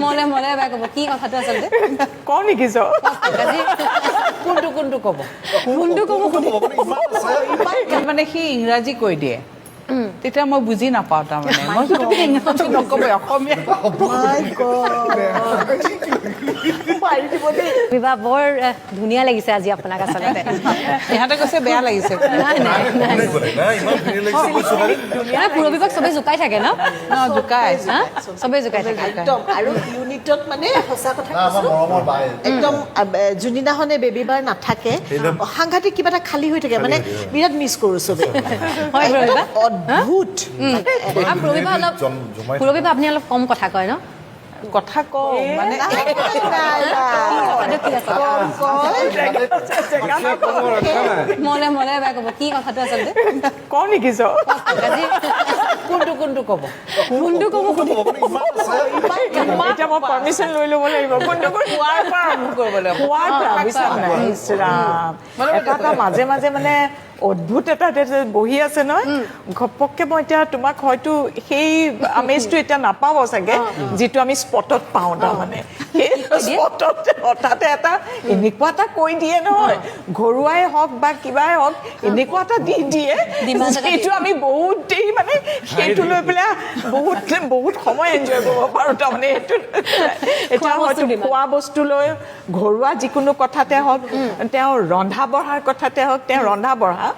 মনে মনে এবাৰ ক'ব কি কথাটো আচলতে কওঁ নেকি জ কোনটো কোনটো ক'ব কোনটো ক'ব মানে সি ইংৰাজী কৈ দিয়ে তেতিয়া মই বুজি নাপাওঁ তাৰমানে মই তুমি ইংৰাজী নক'বই অসমীয়া বিবাহ বৰ ধুনীয়া লাগিছে আজি আপোনাক আচলতে ইহঁতে কৈছে বেয়া লাগিছে পুৰবিবাক চবেই জোকাই থাকে ন জোকাই চবেই জোকাই থাকে একদম আৰু ইউনিটত মানে সঁচা কথা একদম যোনদিনাখনে বেবী বাৰ নাথাকে সাংঘাতিক কিবা এটা খালী হৈ থাকে মানে বিৰাট মিছ কৰোঁ চবেই হয় পুৰবিবা অদ্ভুত পুৰবিবা আপুনি অলপ কম কথা কয় ন কথা কওঁ মানে মনে মনে এবাৰ ক'ব কি কথাটো আচলতে কওঁ নেকি জ কোনটো কোনটো ক'ব কোনটো ক'ব এতিয়া মই পাৰ্মিশ্যন লৈ ল'ব লাগিব কোনটো খোৱাৰ পৰা আৰম্ভ কৰিব লাগিব খোৱাৰ পৰা বিশ্বাস নাই ইছ ৰাম এটা এটা মাজে মাজে মানে অদ্ভুত এটা বহি আছে নহয় ঘপককে মই এতিয়া তোমাক হয়তো সেই আমেজটো এতিয়া নাপাব চাগে যিটো আমি স্পটত পাওঁ তাৰমানে সেই স্পটত হঠাতে এটা এনেকুৱা এটা কৈ দিয়ে নহয় ঘৰুৱাই হওক বা কিবাই হওক এনেকুৱা এটা দি দিয়ে যিটো আমি বহুত দেৰি মানে সেইটো লৈ পেলাই বহুত সময় এনজয় কৰিব পাৰোঁ তাৰমানে সেইটো এতিয়া হয়তো খোৱা বস্তু লৈ ঘৰুৱা যিকোনো কথাতে হওক তেওঁ ৰন্ধা বঢ়াৰ কথাতে হওক তেওঁ ৰন্ধা বঢ়া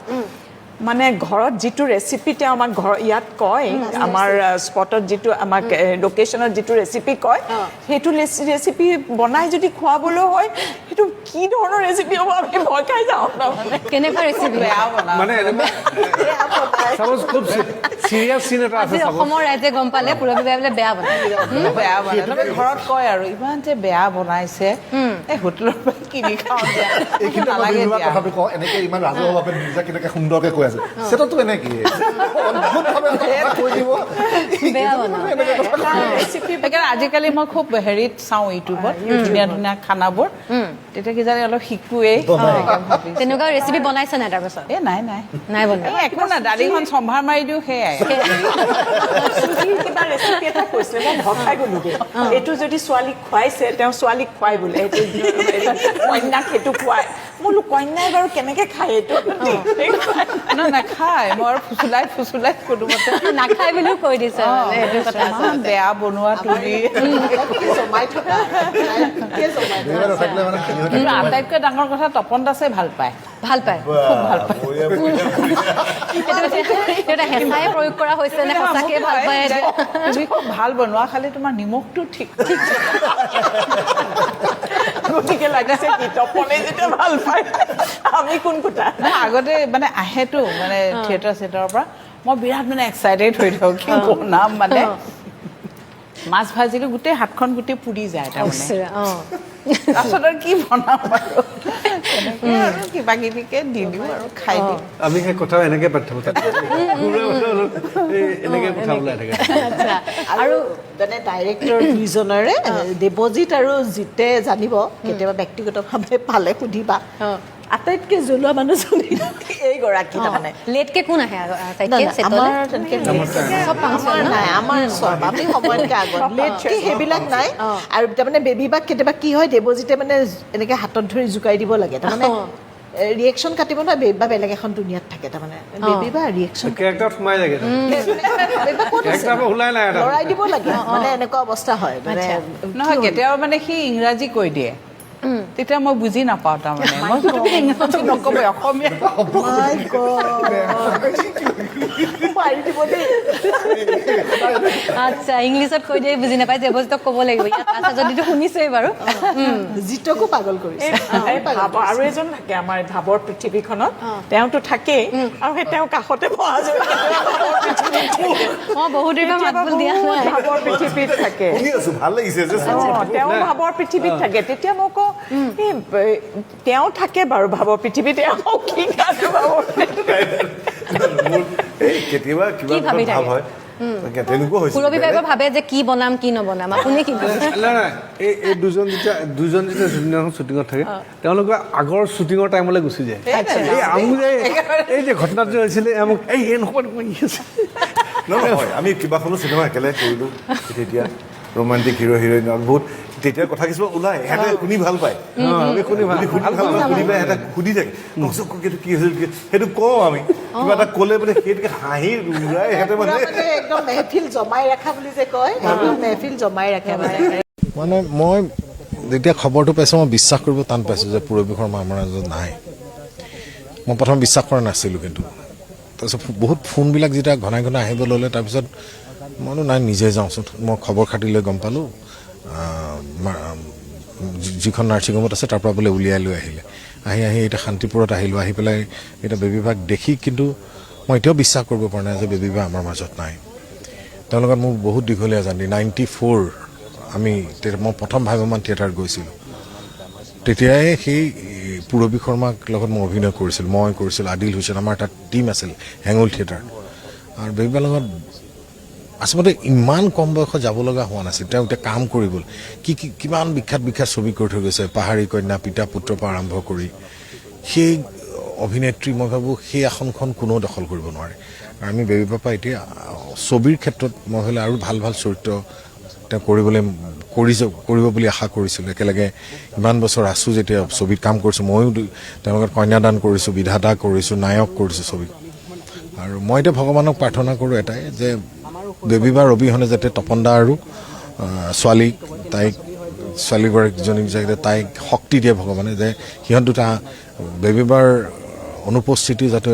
মানে ঘৰত যিটো ৰেচিপি তেওঁ আমাক ইয়াত কয় আমাৰ স্পটত যিটো আমাক লোকেশ্যনত যিটো ৰেচিপি কয় সেইটো ৰেচিপি বনাই যদি খুৱাবলৈ হয় সেইটো কি ধৰণৰ ৰেচিপি হ'ব আমি ভয় খাই যাওঁ কেনেকুৱা ৰেচিপি মানে খুব চিৰিয়াছ চিন এটা আছে অসমৰ ৰাইজে গম পালে পুৰবিবাই বোলে বেয়া বনায় বেয়া বনাই ঘৰত কয় আৰু ইমান যে বেয়া বনাইছে এই হোটেলৰ পৰা কিনি খাওঁ দিয়া নালাগে দিয়া কথাটো কওঁ এনেকে ইমান ৰাজহুৱাভাৱে নিজে কেনেকে সুন্দৰকে কৈ আছে সেটাতো এনেকে কৈ দিব বেয়া বনায় সেইকাৰণে আজিকালি মই খুব হেৰিত চাওঁ ইউটিউবত ধুনীয়া ধুনীয়া খানাবোৰ তেতিয়া কিজানি অলপ শিকোৱেই তেনেকুৱা ৰেচিপি বনাইছে নাই তাৰপাছত এই নাই নাই নাই বনোৱা একো নাই দালিখন সম্ভাৰ মাৰি দিওঁ সেয়াই কিবা ৰেচিপি এটা কৈছিলে মই ভয় খাই গ'লোগে এইটো যদি ছোৱালীক খুৱাইছে তেওঁ ছোৱালীক খুৱাই বোলে সেইটো কন্যাক সেইটো খুৱাই মই বোলো কন্যাই বাৰু কেনেকে খায় এইটো নাখায় মই আৰু ফুচুলাই কোনোমতে নাখায় বুলিও কৈ দিছে সেইটো কথা ইমান বেয়া বনোৱা তুমি কিন্তু আটাইতকৈ ডাঙৰ কথা তপন দাসে ভাল পায় ভাল পায় খুব ভাল পায় এটা হেঁচাই প্ৰয়োগ কৰা হৈছে নে সঁচাকে ভাল পায় তুমি খুব ভাল বনোৱা খালি তোমাৰ নিমখটো ঠিক গতিকে লাগিছে কি তপনে যেতিয়া ভাল পায় আমি কোন কোটা আগতে মানে আহেতো মানে থিয়েটাৰ চেটাৰৰ পৰা মই বিৰাট মানে এক্সাইটেড হৈ থাকোঁ কি বনাম মানে মাছ ভাজিলে গোটেই হাতখন গোটেই পুৰি যায় তাৰমানে তাৰপিছত আৰু কি বনাম আৰু আৰু কিবা কিবিকে দি দিওঁ আৰু খাই দিওঁ আমি সেই কথা এনেকে পাতি থাকোঁ এনেকে কথা ওলাই থাকে আৰু মানে ডাইৰেক্টৰ দুইজনৰে দেৱজিৎ আৰু জিতে জানিব কেতিয়াবা ব্যক্তিগতভাৱে পালে সুধিবা আটাইতকৈ জ্বলোৱা মানুহজনী এইগৰাকী তাৰমানে লেটকে কোন আহে আমাৰ তেনেকৈ নাই আমাৰ চব আমি সময়তকৈ আগত লেটকে সেইবিলাক নাই আৰু তাৰমানে বেবী বাক কেতিয়াবা কি হয় দেৱজিতে মানে এনেকৈ হাতত ধৰি জোকাই দিব লাগে তাৰমানে ৰিয়েকশ্যন কাটিব নহয় বেবী বা বেলেগ এখন দুনিয়াত থাকে তাৰমানে বেবী বা ৰিয়েকশ্যন কেৰেক্টাৰত সোমাই লাগে ওলাই নাই লৰাই দিব লাগে মানে এনেকুৱা অৱস্থা হয় মানে নহয় কেতিয়াবা মানে সি ইংৰাজী কৈ দিয়ে তেতিয়া মই বুজি নাপাওঁ তাৰমানে মই তুমি ইংৰাজী নক'বই অসমীয়া আচ্ছা ইংলিছত কৈ দিয়ে বুজি নাপায় দেৱজিতক ক'ব লাগিব ইয়াত আছা যদিতো শুনিছেই বাৰু জিতকো পাগল কৰিছে আৰু এজন থাকে আমাৰ ভাৱৰ পৃথিৱীখনত তেওঁতো থাকেই আৰু সেই তেওঁ কাষতে বহা যায় বহুত দিনৰ মাত বোল দিয়া নাই ভাৱৰ পৃথিৱীত থাকে ভাল লাগিছে তেওঁ ভাৱৰ পৃথিৱীত থাকে তেতিয়া মই কওঁ তেওঁ থাকে বাৰু ভাৱৰ পৃথিৱীত তেওঁ কি কেতিয়াবা কিবা ভাৱ হয় পুৰবিবাই ভাবে যে কি বনাম কি নবনাম আপুনি কি নাই এই দুজন যেতিয়া জুনিয়ৰ শ্বুটিঙত থাকে তেওঁলোকে আগৰ শ্বুটিঙৰ টাইমলৈ গুচি যায় এই যে ঘটনাটো হৈছিলে মোক এই নক'ব নহয় আমি কেইবাখনো চিনেমা একেলগে কৰিলোঁ তেতিয়া ৰোমান্টিক হিৰো হিৰইন বহুত তেতিয়া কথা কিছুমান ওলাই সিহঁতে শুনি ভাল পায় আমি শুনি ভাল শুনি পাই সিহঁতে সুধি থাকে এইটো কি হৈছিল সেইটো কওঁ আমি কিবা এটা ক'লে মানে সেইটোকে হাঁহি উৰাই সিহঁতে মানে একদম মেহফিল জমাই ৰাখা বুলি যে কয় মেহফিল জমাই ৰাখে মানে মই যেতিয়া খবৰটো পাইছোঁ মই বিশ্বাস কৰিব টান পাইছোঁ যে পূৰবী শৰ্মা আমাৰ মাজত নাই মই প্ৰথম বিশ্বাস কৰা নাছিলোঁ কিন্তু তাৰপিছত বহুত ফোনবিলাক যেতিয়া ঘনাই ঘনাই আহিব ল'লে তাৰপিছত মইনো নাই নিজে যাওঁচোন মই খবৰ খাতি লৈ গম পালোঁ যিখন নাৰ্ছিং হোমত আছে তাৰ পৰা বোলে উলিয়াই লৈ আহিলে আহি এতিয়া শান্তিপুৰত আহিলোঁ আহি পেলাই এতিয়া বেবীবাক দেখি কিন্তু মই এতিয়াও বিশ্বাস কৰিব পৰা নাই যে বেবীবা আমাৰ মাজত নাই তেওঁৰ লগত মোৰ বহুত দীঘলীয়া জানি 94 মই প্ৰথম ভাগ্যৱান থিয়েটাৰত গৈছিলোঁ তেতিয়াই সেই পূৰবী শৰ্মাক লগত মই অভিনয় কৰিছিলোঁ মই কৰিছিলোঁ আদিল হুছেইন আমাৰ তাত টীম আছিল হেঙুল থিয়েটাৰ আৰু বেবীবাৰ লগত আচলতে ইমান কম বয়সত যাব লগা হোৱা নাছিল তেওঁ এতিয়া কাম কৰিবলৈ কিমান বিখ্যাত ছবি কৰি থৈ গৈছে পাহাৰী কন্যা পিতা পুত্ৰৰ পৰা আৰম্ভ কৰি সেই অভিনেত্ৰী মই ভাবোঁ সেই আসনখন কোনেও দখল কৰিব নোৱাৰে আৰু আমি বেবীবাৰ পৰা এতিয়া ছবিৰ ক্ষেত্ৰত মই হ'লে আৰু ভাল চৰিত্ৰ তেওঁ কৰিব বুলি আশা কৰিছিলোঁ একেলগে ইমান বছৰ আছোঁ যেতিয়া ছবিত কাম কৰিছোঁ ময়ো তেওঁৰ লগত কন্যাদান কৰিছোঁ বিধাতা কৰিছোঁ নায়ক কৰিছোঁ ছবিত আৰু মই এতিয়া ভগৱানক প্ৰাৰ্থনা কৰোঁ এটাই যে বেবীবাৰ অবিহনে যাতে তপন দা আৰু ছোৱালীগৰাকীজনীক যাতে তাইক শক্তি দিয়ে ভগৱানে যে সিহঁত দুটা বেবীবাৰ অনুপস্থিতি যাতে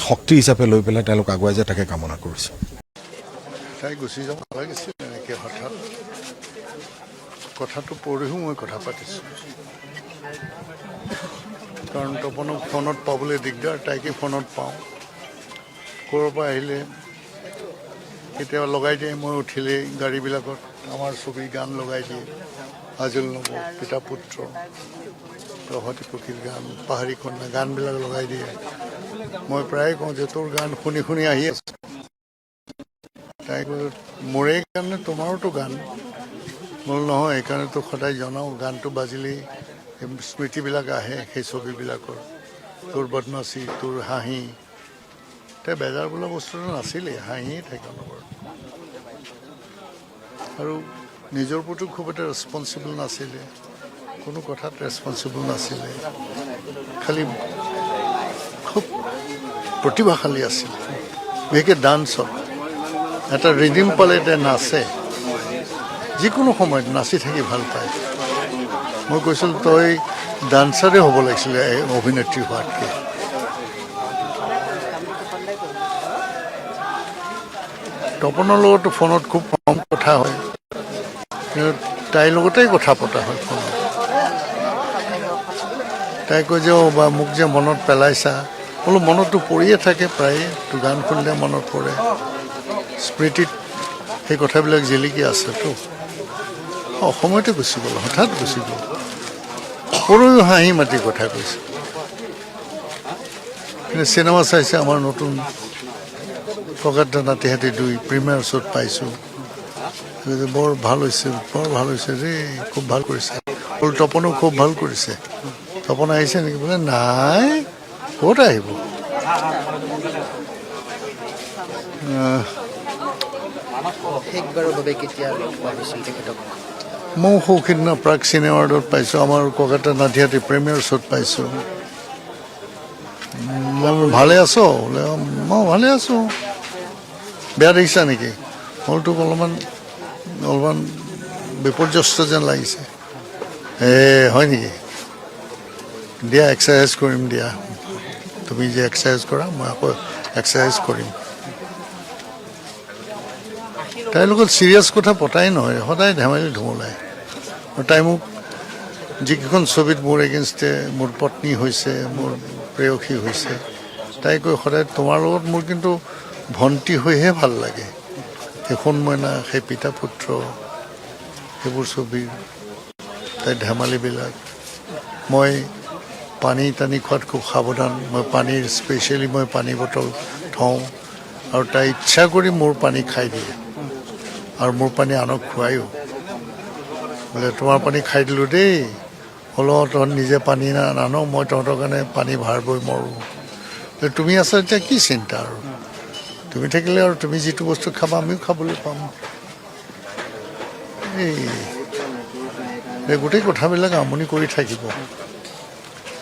শক্তি হিচাপে লৈ পেলাই তেওঁলোক আগুৱাই যায় তাকে কামনা কৰিছোঁ তাই গুচি যাব লাগিছিল এনেকৈ হঠাৎ কথাটো পঢ়িও মই কথা পাতিছোঁ কাৰণ তপনক ফোনত পাবলৈ দিগদাৰ তাইকে ফোনত পাওঁ ক'ৰ পৰা আহিলে কেতিয়াবা লগাই দিয়ে মই উঠিলেই গাড়ীবিলাকত আমাৰ ছবি গান লগাই দিয়ে আজিল নব পিতা পুত্ৰ প্ৰভাতী পক্ষীৰ গান পাহাৰী কন্যা গানবিলাক লগাই দিয়ে মই প্ৰায়ে কওঁ যে তোৰ গান শুনি আহি আছোঁ তাই কৈছে মোৰে গান নে তোমাৰোতো গান মোৰ নহয় সেইকাৰণে তোক সদায় জনাওঁ গানটো বাজিলেই স্মৃতিবিলাক আহে সেই ছবিবিলাকৰ তোৰ বদমাচি তোৰ হাঁহি তাই বেজাৰ বোলা বস্তুটো নাছিলেই হাঁহিয়ে থাকে অনবৰত আৰু নিজৰ প্ৰতি খুব এটা ৰেছপনচিবল নাছিলে কোনো কথাত ৰেছপনচিবল নাছিলে খালি খুব প্ৰতিভাশালী আছিল বিশেষকৈ ডান্সত এটা ৰিডিম পালে তাই নাচে যিকোনো সময়ত নাচি থাকি ভাল পায় মই কৈছিলোঁ তই ডান্সাৰে হ'ব লাগিছিলে অভিনেত্ৰী হোৱাতকৈ তপনৰ লগতো ফোনত খুব কম কথা হয় তাইৰ লগতেই কথা পতা হয় ফোনত তাই কয় যে বা মোক যে মনত পেলাইছা বোলো মনততো পৰিয়ে থাকে প্ৰায়ে তো গান শুনিলে মনত পৰে স্মৃতিত সেই কথাবিলাক জিলিকি আছেতো অসমতে গুচি গ'ল হঠাৎ গুচি গ'ল পৰহিও হাঁহি মাতি কথা কৈছে কিন্তু চিনেমা চাইছে আমাৰ নতুন প্ৰকাশ নাতিহাতী 2 প্ৰিমিয়াৰ শ্ব'ত পাইছোঁ বৰ ভাল হৈছে দেই খুব ভাল কৰিছে তপনো খুব ভাল কৰিছে তপন আহিছে নেকি বোলে নাই ক'ত আহিব মই সৌখিদিনা প্ৰাগ চিনেমাৰ্ডত পাইছোঁ আমাৰ কলকাতা নাতিহাতী প্ৰিমিয়াৰ শ্ব'ত পাইছোঁ ভালে আছ বোলে মই ভালে আছোঁ বেয়া দেখিছা নেকি মোৰটোক অলপমান বিপৰ্যস্ত যেন লাগিছে হয় নেকি দিয়া এক্সাৰচাইজ কৰিম দিয়া তুমি যে এক্সাৰচাইজ কৰা মই আকৌ এক্সাৰচাইজ কৰিম তাইৰ লগত চিৰিয়াছ কথা পতাই নহয় সদায় ধেমালি ধুমলায় আৰু তাই মোক যিকেইখন ছবিত মোৰ এগেইনষ্টে মোৰ পত্নী হৈছে মোৰ প্ৰেয়সী হৈছে তাই কৈ সদায় তোমাৰ লগত মোৰ কিন্তু ভণ্টি হৈহে ভাল লাগে সেইখন মইনা সেই পিতা পুত্ৰ সেইবোৰ ছবিৰ তাই ধেমালিবিলাক মই পানী টানি খোৱাত খুব সাৱধান মই স্পেচিয়েলি মই পানী বটল থওঁ আৰু তাই ইচ্ছা কৰি মোৰ পানী খাই দিয়ে আৰু মোৰ পানী আনক খুৱায়ো বোলে তোমাৰ পানী খাই দিলোঁ দেই হ'লেও তহঁত নিজে পানী নানো মই তহঁতৰ কাৰণে পানী ভাৰ বৈ মৰোঁ তুমি আছা এতিয়া কি চিন্তা আৰু তুমি থাকিলে আৰু তুমি যিটো বস্তু খাবা আমিও খাবলৈ পাম এই গোটেই কথাবিলাক আমনি কৰি থাকিব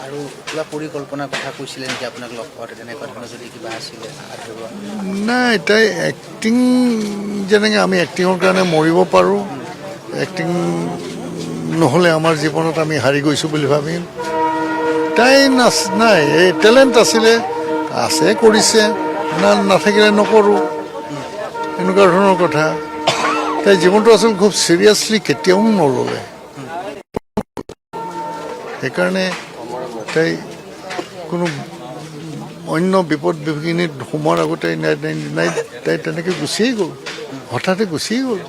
আৰু কিবা পৰিকল্পনাৰ কথা কৈছিলে নেকি আপোনাক লগ পাওঁতে তেনেকুৱা ধৰণৰ যদি কিবা আছিলে আধৰুৱা নাই তাই এক্টিং যেনেকৈ আমি এক্টিঙৰ কাৰণে মৰিব পাৰোঁ এক্টিং নহ'লে আমাৰ জীৱনত আমি হাৰি গৈছোঁ বুলি ভাবিম তাই নাই এই টেলেণ্ট আছিলে আছে কৰিছে নাথাকিলে নকৰোঁ এনেকুৱা ধৰণৰ কথা তাই জীৱনটো আচলতে খুব চিৰিয়াছলি কেতিয়াও নল'লে সেইকাৰণে তাই কোনো অন্য বিপদ বিঘিনিত সোমোৱাৰ আগতে নাই তাই তেনেকৈ গুচিয়ে গ'ল হঠাতে গুচিয়ে গ'ল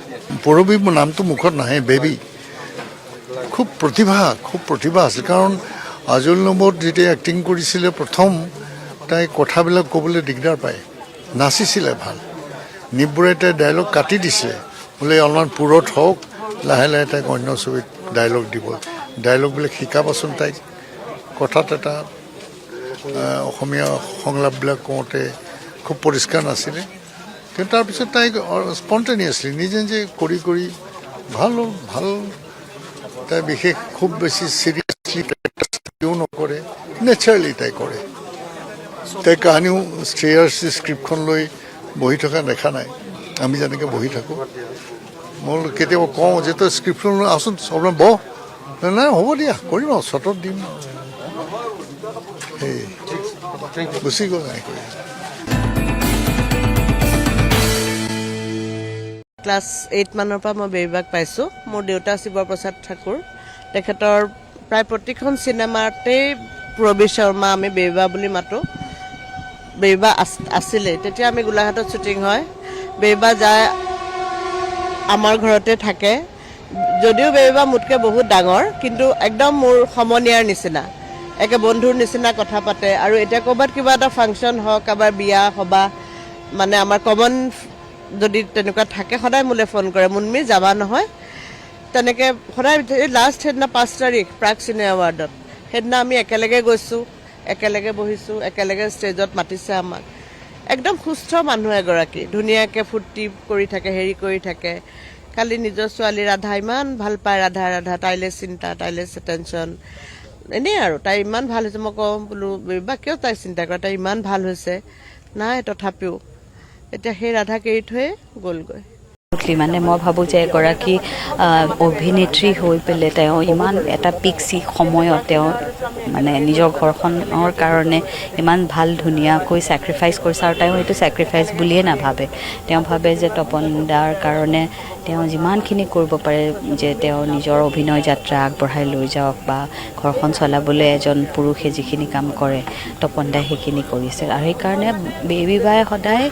পৰবী নামটো মুখত নাহে বেবী খুব প্ৰতিভা আছিল কাৰণ আজল নম্বৰত যেতিয়া এক্টিং কৰিছিলে প্ৰথম তাই কথাবিলাক ক'বলৈ দিগদাৰ পায় নাচিছিলে ভাল নিবুৰাই তাই ডাইলগ কাটি দিছে বোলে অলপমান পুৰত হওক লাহে লাহে তাইক অন্য ছবিত ডাইলগ দিব ডাইলগবিলাক শিকাবাচোন তাইক কথাত এটা অসমীয়া সংলাপবিলাক কওঁতে খুব পৰিষ্কাৰ নাছিলে কিন্তু তাৰপিছত তাইক স্পণ্টেনিয়াছলি নিজে নিজে কৰি ভাল তাই বিশেষ খুব বেছি চিৰিয়াছলি নকৰে নেচাৰেলি তাই কৰে তাই কাহানিও শ্ৰেয়াৰ্ছী স্ক্ৰিপ্টখন লৈ বহি থকা দেখা নাই আমি যেনেকৈ বহি থাকোঁ মই কেতিয়াবা কওঁ যে তই স্ক্ৰিপ্টখন লৈ আচোন অলপমান বহ নাই হ'ব দিয়া কৰিম আৰু শ্বটত দিম সেই গুচি গ'ল নাই কৰি ক্লাছ 8 মানৰ পৰা মই বেবীবাক পাইছোঁ মোৰ দেউতা শিৱপ্ৰসাদ ঠাকুৰ তেখেতৰ প্ৰায় প্ৰতিখন চিনেমাতেই পূৰবী শৰ্মা আমি বেবীবা বুলি মাতোঁ বেবীবা আছিলে তেতিয়া আমি গোলাঘাটত শ্বুটিং হয় বেবীবা যায় আমাৰ ঘৰতে থাকে যদিও বেবীবা মোতকৈ বহুত ডাঙৰ কিন্তু একদম মোৰ সমনীয়াৰ নিচিনা একে বন্ধুৰ নিচিনা কথা পাতে আৰু এতিয়া ক'ৰবাত কিবা এটা ফাংচন হওক কাৰোবাৰ বিয়া সবাহ মানে আমাৰ কমন যদি তেনেকুৱা থাকে সদায় মোলৈ ফোন কৰে মুনমি যাবা নহয় তেনেকৈ সদায় লাষ্ট সেইদিনা 5 তাৰিখ প্ৰাগ চিনে এৱাৰ্ডত সেইদিনা আমি একেলগে গৈছোঁ একেলগে বহিছোঁ একেলগে ষ্টেজত মাতিছে আমাক একদম সুস্থ মানুহ এগৰাকী ধুনীয়াকৈ ফূৰ্তি কৰি থাকে হেৰি কৰি থাকে কালি নিজৰ ছোৱালী ৰাধা ইমান ভাল পায় ৰাধা তাইলৈ চিন্তা তাইলৈ টেনশ্যন এনেই আৰু তাই ইমান ভাল হৈছে মই কওঁ বোলো বা কিয় তাই চিন্তা কৰে তাই ইমান ভাল হৈছে নাই তথাপিও এতিয়া সেই ৰাধাক এৰি থৈয়ে গ'লগৈ মানে মই ভাবোঁ যে এগৰাকী অভিনেত্ৰী হৈ পেলাই তেওঁ ইমান এটা পিক সময়ত তেওঁ মানে নিজৰ ঘৰখনৰ কাৰণে ইমান ভাল ধুনীয়াকৈ ছেক্ৰিফাইচ কৰিছে আৰু তেওঁ এইটো ছেক্ৰিফাইচ বুলিয়ে নাভাবে তেওঁ ভাবে যে তপন দাৰ কাৰণে তেওঁ যিমানখিনি কৰিব পাৰে যে তেওঁ নিজৰ অভিনয় যাত্ৰা আগবঢ়াই লৈ যাওক বা ঘৰখন চলাবলৈ এজন পুৰুষে যিখিনি কাম কৰে তপন দাই সেইখিনি কৰিছিল আৰু সেইকাৰণে বেবী বাই সদায়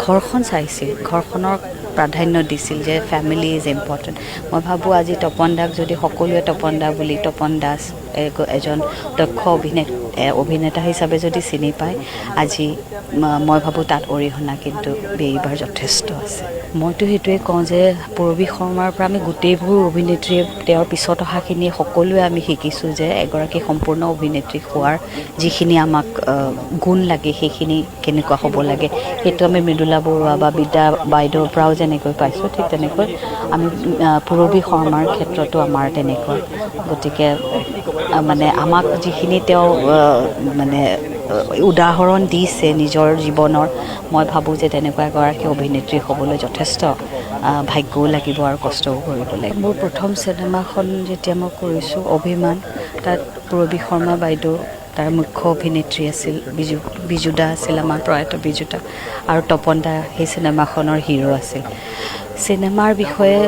ঘৰখন চাইছিল ঘৰখনৰ প্ৰাধান্য দিছিল যে ফেমিলি ইজ ইম্পৰ্টেণ্ট মই ভাবোঁ আজি তপন দাক যদি সকলোৱে তপন দা বুলি তপন দাস এজন দক্ষ অভিনেতা হিচাপে যদি চিনি পায় আজি মই ভাবোঁ তাত অৰিহণা কিন্তু বেবীবাৰ যথেষ্ট আছে মইতো সেইটোৱে কওঁ যে পূৰবী শৰ্মাৰ পৰা আমি গোটেইবোৰ অভিনেত্ৰীয়ে তেওঁৰ পিছত অহাখিনি সকলোৱে আমি শিকিছোঁ যে এগৰাকী সম্পূৰ্ণ অভিনেত্ৰী হোৱাৰ যিখিনি আমাক গুণ লাগে সেইখিনি কেনেকুৱা হ'ব লাগে সেইটো আমি মৃদুলা বৰুৱা বা বিদ্যা বাইদেউৰ পৰাও যেনেকৈ পাইছোঁ ঠিক তেনেকৈ আমি পূৰবী শৰ্মাৰ ক্ষেত্ৰতো আমাৰ তেনেকুৱা গতিকে মানে আমাক যিখিনি তেওঁ মানে উদাহৰণ দিছে নিজৰ জীৱনৰ মই ভাবোঁ যে তেনেকুৱা এগৰাকী অভিনেত্ৰী হ'বলৈ যথেষ্ট ভাগ্যও লাগিব আৰু কষ্টও কৰিব লাগিব মোৰ প্ৰথম চিনেমাখন যেতিয়া মই কৰিছোঁ অভিমান তাত পূৰবী শৰ্মা বাইদেউ তাৰ মুখ্য অভিনেত্ৰী আছিল বিজু দা আছিল আমাৰ প্ৰয়াত বিজু দা আৰু তপন দা সেই চিনেমাখনৰ হিৰো আছিল চিনেমাৰ বিষয়ে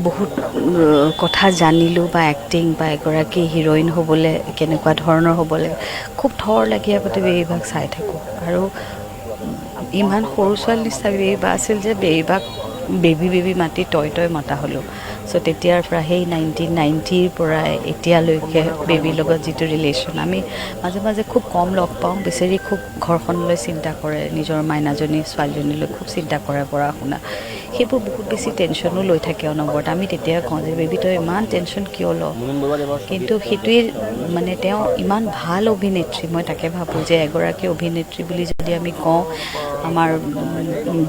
বহুত কথা জানিলোঁ বা এক্টিং বা এগৰাকী হিৰইন হ'বলৈ কেনেকুৱা ধৰণৰ হ'ব লাগে খুব থৰ লাগি আগতে বেবীবাক চাই থাকোঁ আৰু ইমান সৰু ছোৱালী নিচিনা বেবীবা আছিল যে বেবীবাক বেবী মাতি তই মতা হ'লোঁ চ' তেতিয়াৰ পৰা সেই 1990ৰ পৰাই এতিয়ালৈকে বেবীৰ লগত যিটো ৰিলেশ্যন আমি মাজে মাজে খুব কম লগ পাওঁ বেচেৰি খুব ঘৰখনলৈ চিন্তা কৰে নিজৰ মাইনাজনী ছোৱালীজনীলৈ খুব চিন্তা কৰে পঢ়া শুনা সেইবোৰ বহুত বেছি টেনশ্যনো লৈ থাকে অনবৰত আমি তেতিয়া কওঁ যে বেবী তই ইমান টেনশ্যন কিয় ল কিন্তু সেইটোৱে মানে তেওঁ ইমান ভাল অভিনেত্ৰী মই তাকে ভাবোঁ যে এগৰাকী অভিনেত্ৰী বুলি যদি আমি কওঁ আমাৰ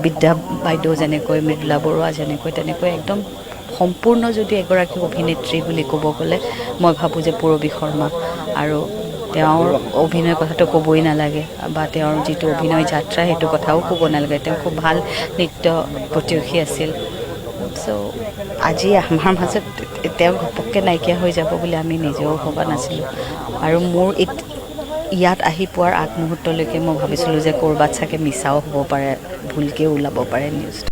বিদ্যা বাইদেউ যেনেকৈ মৃদুলা বৰুৱা যেনেকৈ তেনেকৈ একদম সম্পূৰ্ণ যদি এগৰাকী অভিনেত্ৰী বুলি ক'ব গ'লে মই ভাবোঁ যে পূৰবী শৰ্মা আৰু তেওঁৰ অভিনয় কথাটো ক'বই নালাগে বা তেওঁৰ যিটো অভিনয় যাত্ৰা সেইটো কথাও ক'ব নালাগে তেওঁ খুব ভাল নৃত্য প্ৰতিয়োগী আছিল চ' আজি আমাৰ মাজত তেওঁ ঘপককৈ নাইকিয়া হৈ যাব বুলি আমি নিজেও ভবা নাছিলোঁ আৰু মোৰ ইয়াত আহি পোৱাৰ আগমুহূৰ্তলৈকে মই ভাবিছিলোঁ যে ক'ৰবাত চাগে মিছাও হ'ব পাৰে ভুলকৈও ওলাব পাৰে নিউজটো